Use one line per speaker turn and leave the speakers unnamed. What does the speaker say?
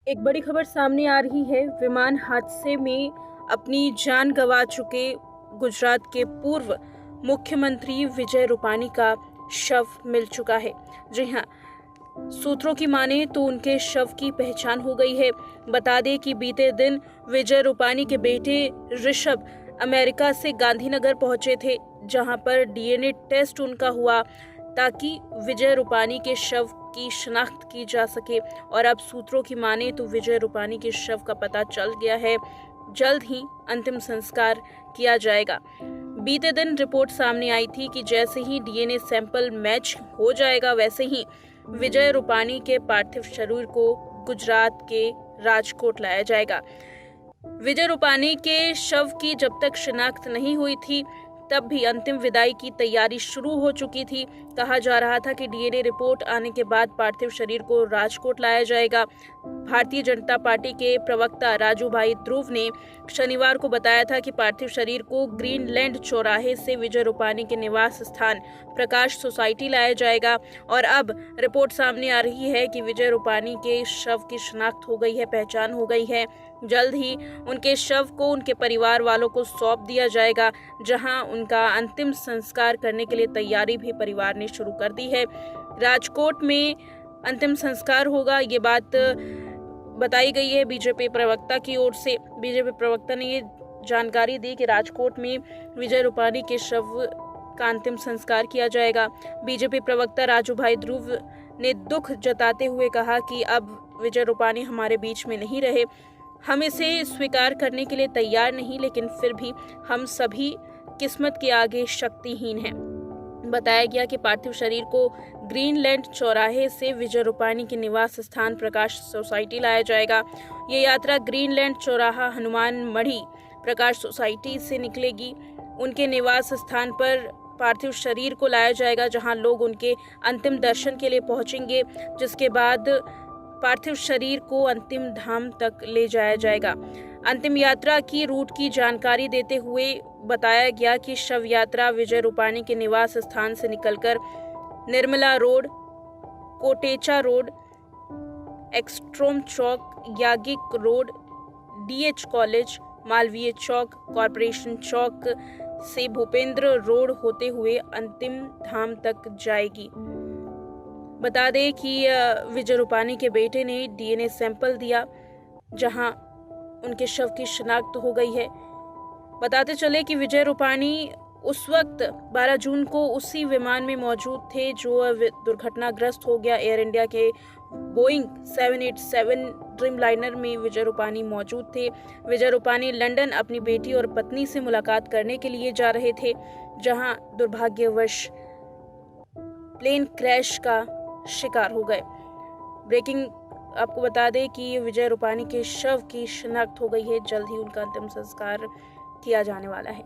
एक बड़ी खबर सामने आ रही है। विमान हादसे में अपनी जान गंवा चुके गुजरात के पूर्व मुख्यमंत्री विजय रूपानी का शव मिल चुका है। जी हां, सूत्रों की माने तो उनके शव की पहचान हो गई है। बता दें कि बीते दिन विजय रूपानी के बेटे ऋषभ अमेरिका से गांधीनगर पहुंचे थे, जहां पर डीएनए टेस्ट उनका हुआ ताकि विजय रूपानी के शव की शिनाख्त की जा सके। और अब सूत्रों की माने तो विजय रूपानी के शव का पता चल गया है। जल्द ही अंतिम संस्कार किया जाएगा। बीते दिन रिपोर्ट सामने आई थी कि जैसे ही डीएनए सैंपल मैच हो जाएगा, वैसे ही विजय रूपानी के पार्थिव शरीर को गुजरात के राजकोट लाया जाएगा। विजय रूपानी के शव की जब तक शिनाख्त नहीं हुई थी, तब भी अंतिम विदाई की तैयारी शुरू हो चुकी थी। कहा जा रहा था कि डीएनए रिपोर्ट आने के बाद पार्थिव शरीर को राजकोट लाया जाएगा। भारतीय जनता पार्टी के प्रवक्ता राजू भाई ध्रुव ने शनिवार को बताया था कि पार्थिव शरीर को ग्रीनलैंड चौराहे से विजय रूपानी के निवास स्थान प्रकाश सोसाइटी लाया जाएगा। और अब रिपोर्ट सामने आ रही है कि विजय रूपानी के शव की शिनाख्त हो गई है, पहचान हो गई है। जल्द ही उनके शव को उनके परिवार वालों को सौंप दिया जाएगा, जहां उनका अंतिम संस्कार करने के लिए तैयारी भी परिवार ने शुरू कर दी है। राजकोट में अंतिम संस्कार होगा, ये बात बताई गई है बीजेपी प्रवक्ता की ओर से। बीजेपी प्रवक्ता ने ये जानकारी दी कि राजकोट में विजय रूपानी के शव का अंतिम संस्कार किया जाएगा। बीजेपी प्रवक्ता राजू भाई ध्रुव ने दुख जताते हुए कहा कि अब विजय रूपानी हमारे बीच में नहीं रहे। हम इसे स्वीकार करने के लिए तैयार नहीं, लेकिन फिर भी हम सभी किस्मत के आगे शक्तिहीन हैं। बताया गया कि पार्थिव शरीर को ग्रीनलैंड चौराहे से विजय रूपानी के निवास स्थान प्रकाश सोसाइटी लाया जाएगा। ये यात्रा ग्रीनलैंड चौराहा हनुमान मढ़ी प्रकाश सोसाइटी से निकलेगी। उनके निवास स्थान पर पार्थिव शरीर को लाया जाएगा, जहां लोग उनके अंतिम दर्शन के लिए पहुंचेंगे, जिसके बाद पार्थिव शरीर को अंतिम धाम तक ले जाया जाएगा। अंतिम यात्रा की रूट की जानकारी देते हुए बताया गया कि शव यात्रा विजय रूपानी के निवास स्थान से निकलकर निर्मला रोड, कोटेचा रोड, एक्सट्रोम चौक, यागिक रोड, डीएच कॉलेज, मालवीय चौक, कॉरपोरेशन चौक से भूपेंद्र रोड होते हुए अंतिम धाम तक जाएगी। बता दें कि विजय रूपानी के बेटे ने डीएनए सैंपल दिया, जहां उनके शव की शिनाख्त हो गई है। बताते चले कि विजय रूपानी उस वक्त 12 जून को उसी विमान में मौजूद थे जो दुर्घटनाग्रस्त हो गया। एयर इंडिया के बोइंग 787 ड्रीमलाइनर में विजय रूपानी मौजूद थे। विजय रूपानी लंदन अपनी बेटी और पत्नी से मुलाकात करने के लिए जा रहे थे, जहां दुर्भाग्यवश प्लेन क्रैश का शिकार हो गए। ब्रेकिंग आपको बता दें कि विजय रूपानी के शव की शिनाख्त हो गई है। जल्द ही उनका अंतिम संस्कार किया जाने वाला है।